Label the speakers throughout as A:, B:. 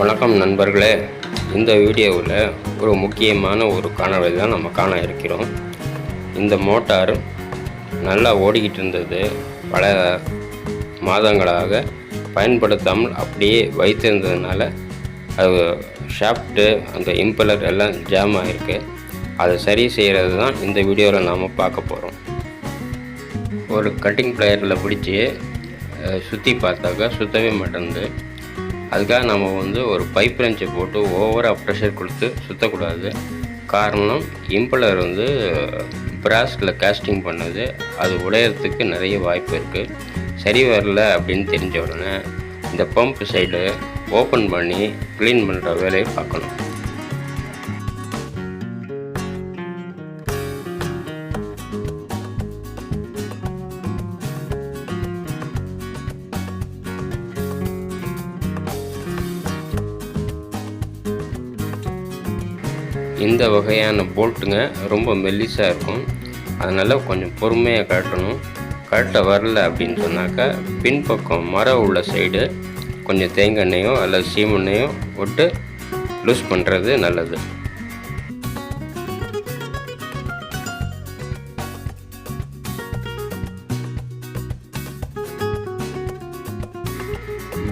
A: வணக்கம் நண்பர்களே. இந்த வீடியோவில் ஒரு முக்கியமான ஒரு காணொளி தான் நம்ம காண இருக்கிறோம். இந்த மோட்டார் நல்லா ஓடிக்கிட்டு இருந்தது. பல மாதங்களாக பயன்படுத்தாமல் அப்படியே வைத்திருந்ததுனால அது ஷாஃப்ட்டு அந்த இம்பலர் எல்லாம் ஜாம் ஆகிருக்கு. அதை சரி செய்கிறது தான் இந்த வீடியோவில் நாம் பார்க்க போகிறோம். ஒரு கட்டிங் ப்ளேயரில் பிடிச்சி சுற்றி பார்த்தாக்கா சுற்றவே மாட்டேங்குது. அதுக்காக நம்ம ஒரு பைப் ரெஞ்சை போட்டு ஓவராக ப்ரெஷர் கொடுத்து சுற்றக்கூடாது. காரணம் இம்பலர் பிராஸில் காஸ்டிங் பண்ணது, அது உடையறதுக்கு நிறைய வாய்ப்பு இருக்குது. சரி வரல அப்படின்னு தெரிஞ்ச உடனே இந்த பம்ப் சைடு ஓப்பன் பண்ணி க்ளீன் பண்ணுற வேலையை பார்க்கணும். இந்த வகையான போல்ட்டுங்க ரொம்ப மெல்லிஸாக இருக்கும். அதனால் கொஞ்சம் பொறுமையாக கழட்டணும். கழட்ட வரல அப்படின்னு சொன்னாக்கா பின்பக்கம் மரம் உள்ள சைடு கொஞ்சம் தேங்காய் எண்ணெயோ அல்லது சீமெண்ணையோ விட்டு லூஸ் பண்ணுறது நல்லது.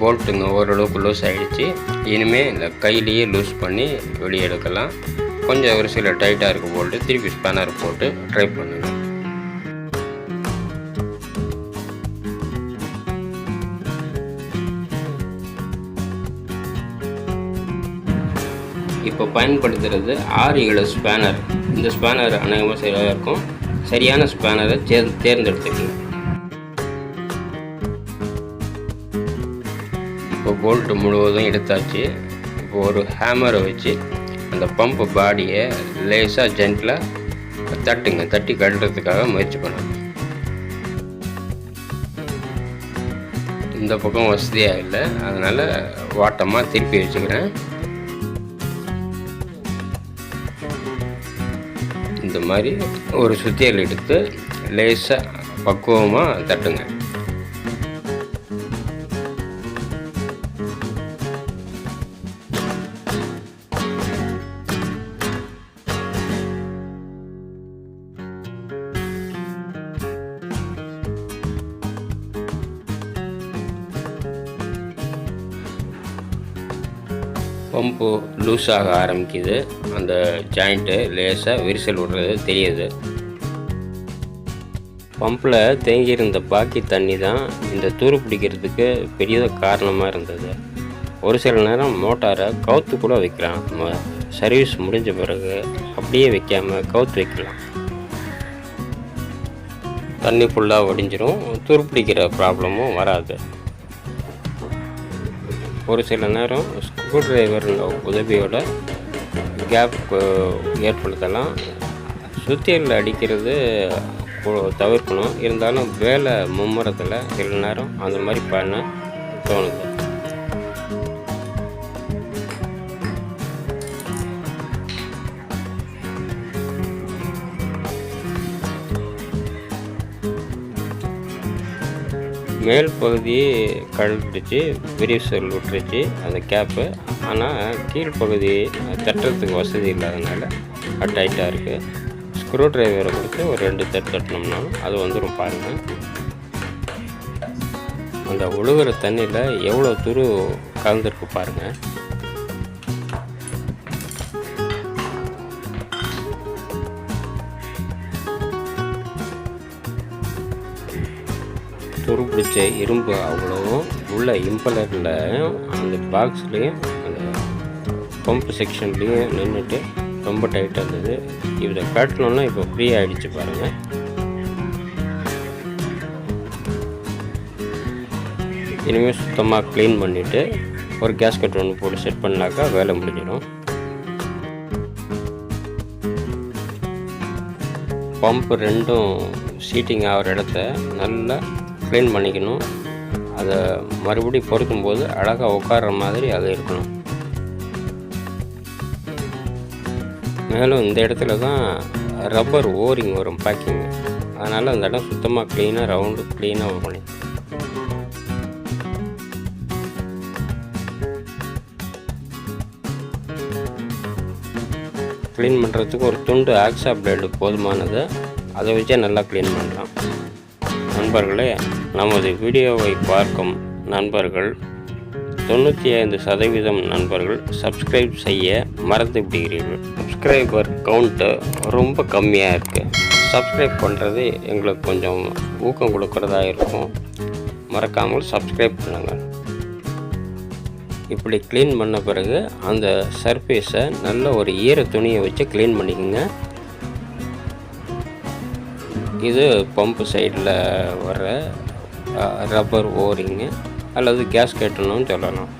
A: போல்ட்டுங்க ஓரளவுக்கு லூஸ் ஆகிடுச்சு. இனிமேல் இந்த கையிலேயே லூஸ் பண்ணி வெளியே எடுக்கலாம். கொஞ்சம் ஒரு சில டைட்டாக இருக்க போல்ட்டு திருப்பி ஸ்பேனர் போட்டு ட்ரை பண்ணுங்கள். இப்போ பயன்படுத்துகிறது 6 ஸ்பேனர். இந்த ஸ்பேனர் அநேகமாக சரியாக இருக்கும். சரியான ஸ்பேனரை தேர்ந்தெடுத்துக்கணும். இப்போ போல்ட்டு முழுவதும் எடுத்தாச்சு. இப்போ ஒரு ஹேமரை வச்சு அந்த பம்பு பாடியை லேசாக ஜென்டிலாக தட்டி கட்டுறதுக்காக முயற்சி பண்ணணும். இந்த பக்கம் வசதியாக இல்லை, அதனால் வாட்டமாக திருப்பி வச்சுக்கிறேன். இந்த மாதிரி ஒரு சுத்தியல் எடுத்து லேசாக பக்குவமாக தட்டுங்க. பம்பு லூஸ் ஆக ஆரம்பிக்குது. அந்த ஜாயிண்ட்டு லேசாக விரிசல் விடுறது தெரியுது. பம்பில் தேங்கியிருந்த பாக்கி தண்ணி தான் இந்த தூரு பிடிக்கிறதுக்கு பெரிய காரணமாக இருந்தது. ஒரு சில நேரம் மோட்டாரை கவுத்து கூட வைக்கலாம். சர்வீஸ் முடிஞ்ச பிறகு அப்படியே வைக்காமல் கவுத்து வைக்கலாம். தண்ணி ஃபுல்லாக வடிஞ்சிரும். தூரு பிடிக்கிற ப்ராப்ளமும் வராது. ஒரு சில நேரம் ஸ்க்ரூ டிரைவர் உதவியோட கேப் ஏற்படுத்தலாம். சுத்தியலில் அடிக்கிறது தவிர்க்கணும். இருந்தாலும் வேலை மும்முரத்தில் சில நேரம் அந்த மாதிரி பண்ண தோணுது. மேல் பகுதி கழட்டுச்சு, விரிசல் விட்டுருச்சு அந்த கேப்பு. ஆனால் கீழ்ப்பகுதி தட்டுறதுக்கு வசதி இல்லாதனால டைட்டாக இருக்குது. ஸ்க்ரூ டிரைவரை கொடுத்து ஒரு 2 தட்டு தட்டினோம்னாலும் அது வந்துடும். பாருங்கள், அந்த ஒழுகிற தண்ணியில் எவ்வளோ துரு கலந்துருக்கு பாருங்கள். துரு பிடிச்ச இரும்பு அவ்வளோவும் உள்ள இம்பலரில் அந்த பாக்ஸ்லேயும் அந்த பம்பு செக்ஷன்லேயும் நின்றுட்டு ரொம்ப டைட்டாக இருந்தது. இதை கட்டணுன்னா இப்போ ஃப்ரீ ஆகிடுச்சு பாருங்கள். இனிமேல் சுத்தமாக க்ளீன் பண்ணிவிட்டு ஒரு கேஸ்கட் ஒன்று போட்டு செட் பண்ணாக்கா வேலை முடிஞ்சிடும். பம்பு ரெண்டும் சீட்டிங் ஆகிற இடத்த நல்லா க்ளீன் பண்ணிக்கணும். அதை மறுபடியும் பொறுக்கும்போது அழகாக உட்கார்ற மாதிரி அது இருக்கணும். மேலும் இந்த இடத்துல தான் ரப்பர் ஓரிங் வரும் பேக்கிங். அதனால் அந்த இடம் சுத்தமாக க்ளீனாக ரவுண்டு க்ளீனாக பண்ணி க்ளீன் பண்ணுறதுக்கு ஒரு துண்டு ஆக்ஸா பிளேடு போதுமானது. அதை வச்சே நல்லா க்ளீன் பண்ணலாம். நண்பர்களே, நமது வீடியோவை பார்க்கும் நண்பர்கள் 95% நண்பர்கள் சப்ஸ்கிரைப் செய்ய மறந்து விடுகிறீர்கள். சப்ஸ்கிரைபர் கவுண்ட்டு ரொம்ப கம்மியாக இருக்குது. சப்ஸ்கிரைப் பண்ணுறது எங்களுக்கு கொஞ்சம் ஊக்கம் கொடுக்குறதா இருக்கும். மறக்காமல் சப்ஸ்கிரைப் பண்ணுங்கள். இப்படி க்ளீன் பண்ண பிறகு அந்த சர்ஃபேஸை நல்ல ஒரு ஈர துணியை வச்சு க்ளீன் பண்ணிக்கோங்க. இது பம்பு சைடில் வர ரப்பர் ஓரிங்கு அல்லது கேஸ்கெட்டுன்னு சொல்லலாம்.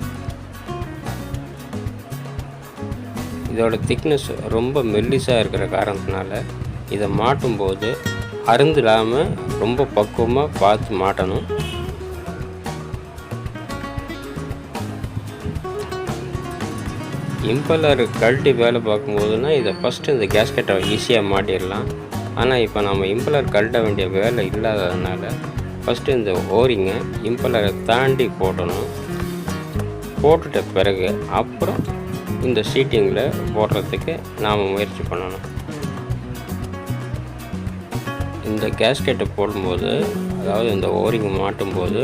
A: இதோட திக்னஸ் ரொம்ப மெல்லிஸாக இருக்கிற காரணத்தினால இதை மாட்டும்போது அருந்திடாமல் ரொம்ப பக்குவமாக பார்த்து மாட்டணும். இம்பலர் கழட்டி வேலை பார்க்கும்போதுனா இதை ஃபஸ்ட்டு இந்த கேஸ்கெட்டை ஈஸியாக மாட்டிடலாம். ஆனால் இப்போ நம்ம இம்பலர் கழட்ட வேண்டிய வேலை இல்லாததுனால ஃபஸ்ட்டு இந்த ஓரிங்கை இம்பலரை தாண்டி போடணும். போட்டுட்ட பிறகு அப்புறம் இந்த சீட்டிங்கில் போடுறதுக்கு நாம் முயற்சி பண்ணணும். இந்த கேஸ்கெட்டை போடும்போது, அதாவது இந்த ஓரிங்கை மாட்டும்போது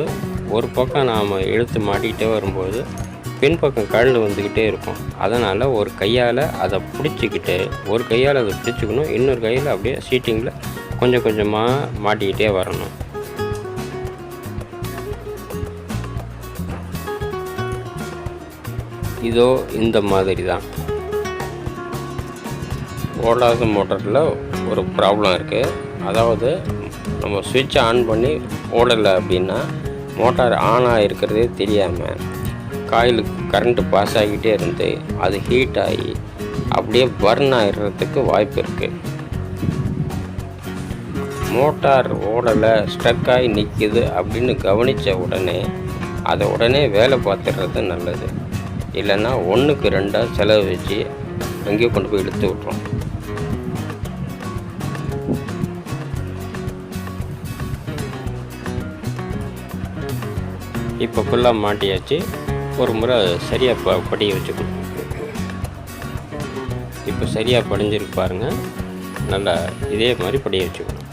A: ஒரு பக்கம் நாம் இழுத்து மாட்டிக்கிட்டே வரும்போது பின்பக்கம் கழண்டு வந்துக்கிட்டே இருக்கும். அதனால் ஒரு கையால் அதை பிடிச்சிக்கிட்டு, ஒரு கையால் அதை பிடிச்சிக்கணும், இன்னொரு கையில் அப்படியே சீட்டிங்கில் கொஞ்சம் கொஞ்சமாக மாட்டிக்கிட்டே வரணும். இதோ இந்த மாதிரி தான். ஓடாத மோட்டரில் ஒரு ப்ராப்ளம் இருக்குது. அதாவது நம்ம சுவிட்சை ஆன் பண்ணி ஓடலை அப்படின்னா மோட்டார் ஆன் ஆகிருக்கிறதே தெரியாமல் காயிலுக்கு கரண்ட்டு பாஸ் ஆகிக்கிட்டே இருந்து அது ஹீட் ஆகி அப்படியே பர்ன் ஆகிடுறதுக்கு வாய்ப்பு இருக்குது. மோட்டார் ஓடலை, ஸ்ட்ரக் ஆகி நிற்கிது அப்படின்னு கவனித்த உடனே அதை உடனே வேலை பார்த்துடுறது நல்லது. இல்லைன்னா 1க்கு 2 செலவு வச்சு அங்கேயே கொண்டு போய் இழுத்து விட்றோம். இப்போ ஃபுல்லாக மாட்டியாச்சு. ஒரு முறை சரியாக படிய வச்சுக்கணும். இப்போ சரியாக படிஞ்சிருக்கு பாருங்கள். நல்லா இதே மாதிரி படிய வச்சுக்கணும்.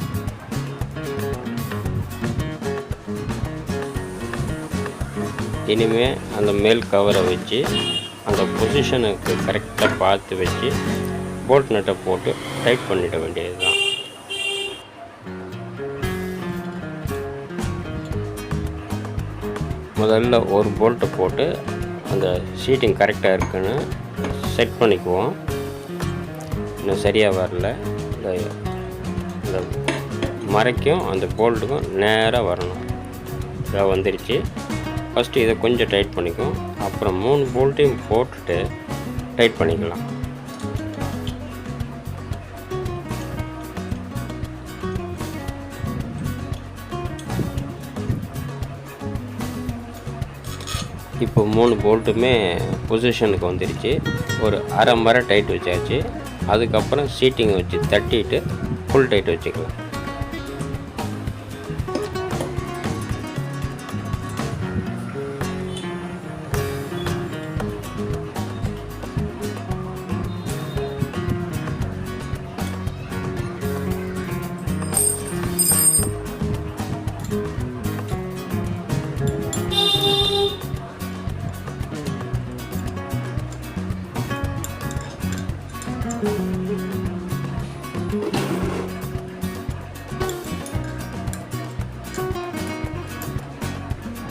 A: இனிமேல் அந்த மேல் கவரை வச்சு அந்த பொசிஷனுக்கு கரெக்டாக பார்த்து வச்சு போல்ட் நட்டை போட்டு டைட் பண்ணிட வேண்டியது தான். முதல்ல ஒரு போல்ட்டை போட்டு அந்த சீட்டிங் கரெக்டாக இருக்குன்னு செட் பண்ணிக்குவோம். இன்னும் சரியாக வரல. இந்த மறைக்கும் அந்த போல்ட்டுக்கும் நேராக வரணும். இதாக வந்துருச்சு. ஃபஸ்ட்டு இதை கொஞ்சம் டைட் பண்ணிக்கும். அப்புறம் 3 போல்ட்டையும் போட்டுட்டு டைட் பண்ணிக்கலாம். இப்போ 3 போல்ட்டுமே பொசிஷனுக்கு வந்துருச்சு. ஒரு அரை மரை டைட் வச்சாச்சு. அதுக்கப்புறம் சீட்டிங்கை வச்சு தட்டிட்டு ஃபுல் டைட் வச்சுக்கலாம்.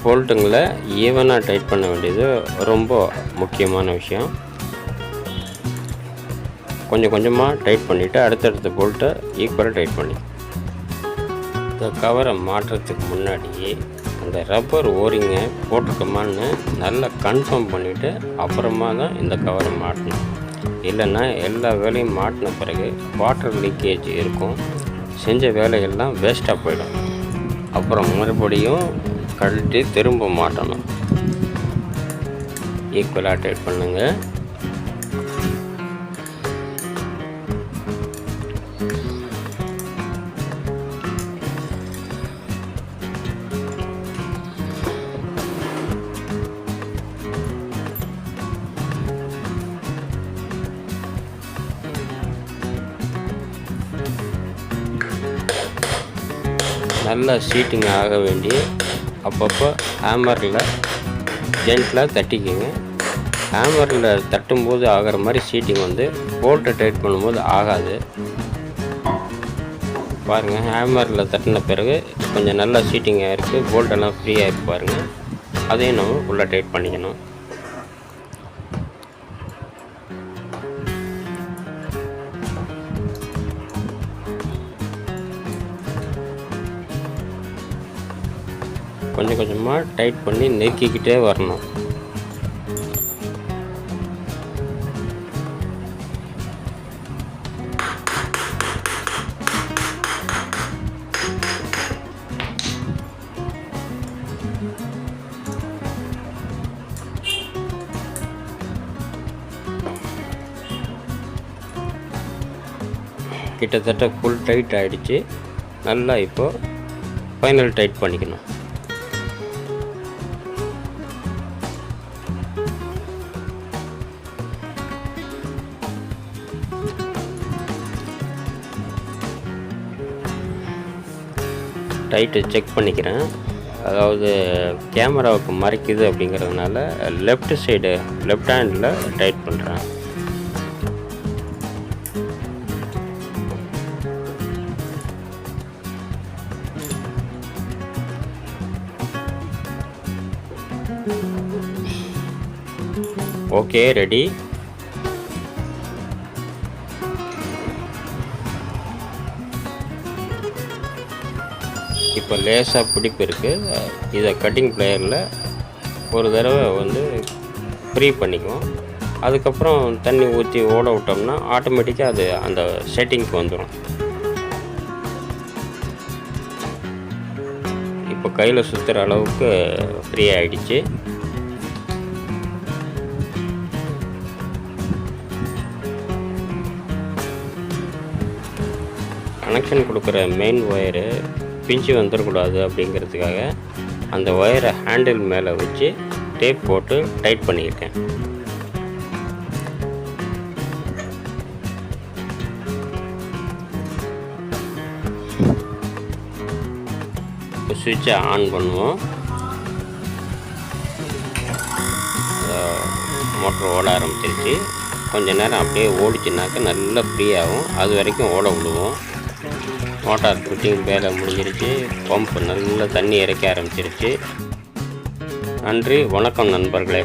A: போல்ட்டுங்களை ஈவனாக டைட் பண்ண வேண்டியது ரொம்ப முக்கியமான விஷயம். கொஞ்சம் கொஞ்சமாக டைட் பண்ணிவிட்டு அடுத்தடுத்த போல்ட்டை ஈக்குவலாக டைட் பண்ணி இந்த கவரை மாட்டுறதுக்கு முன்னாடியே அந்த ரப்பர் ஓரிங்கை போட்டிருக்கோமான்னு நல்லா கன்ஃபார்ம் பண்ணிவிட்டு அப்புறமா தான் இந்த கவரை மாட்டணும். இல்லைன்னா எல்லா வேலையும் மாட்டின பிறகு வாட்டர் லீக்கேஜ் இருக்கும். செஞ்ச வேலையெல்லாம் வேஸ்ட்டாக போயிடும். அப்புறம் மறுபடியும் கழட்டி திரும்ப மாட்டணும். ஈக்குவலாக டைட் பண்ணுங்கள். நல்லா சீட்டிங் ஆக வேண்டிய அப்பப்போ ஹேமரில் ஜென்டிலாக தட்டிக்குங்க. ஹேமரில் தட்டும்போது ஆகிற மாதிரி சீட்டிங் வந்து போல்ட்டை டைட் பண்ணும்போது ஆகாது. பாருங்கள், ஹேமரில் தட்டின பிறகு கொஞ்சம் நல்லா சீட்டிங்காக இருக்குது, போல்ட்டெல்லாம் ஃப்ரீயாக இருக்குது பாருங்கள். அதையும் நம்ம ஃபுல்லாக டைட் பண்ணிக்கணும். கொஞ்சம் கொஞ்சமாக டைட் பண்ணி நெருக்கிக்கிட்டே வரணும். கிட்டத்தட்ட ஃபுல் டைட் ஆகிடுச்சு. நல்லா இப்போது ஃபைனல் டைட் பண்ணிக்கணும். டைட்டை செக் பண்ணிக்கிறேன். அதாவது கேமராவுக்கு மறைக்குது அப்படிங்கிறதுனால left side left handle tight பண்ணுறேன். Okay, ready. இப்போ லேசாக பிடிப்பு இருக்குது. இதை கட்டிங் பிளேயரில் ஒரு தடவை வந்து ஃப்ரீ பண்ணிக்குவோம். அதுக்கப்புறம் தண்ணி ஊற்றி ஓட விட்டோம்னா ஆட்டோமேட்டிக்காக அது அந்த செட்டிங்க்கு வந்துடும். இப்போ கையில் சுற்றுற அளவுக்கு ஃப்ரீ ஆகிடுச்சு. கனெக்ஷன் கொடுக்குற மெயின் ஒயரு பிஞ்சு வந்துடக்கூடாது அப்படிங்கிறதுக்காக அந்த ஒயரை ஹேண்டில் மேலே வச்சு டேப் போட்டு டைட் பண்ணியிருக்கேன். சுவிட்சை ஆன் பண்ணுவோம். மோட்டர் ஓட ஆரம்பிச்சிருச்சு. கொஞ்ச நேரம் அப்படியே ஓடிச்சுனாக்க நல்லா ஃப்ரீ ஆகும். அது வரைக்கும் ஓட விடுவோம். மோட்டார் ஃபிட்டிங் வேலை முடிஞ்சிருச்சு. பம்ப் நல்லா தண்ணி இறைக்க ஆரம்பிச்சிருச்சு. நன்றி, வணக்கம் நண்பர்களே.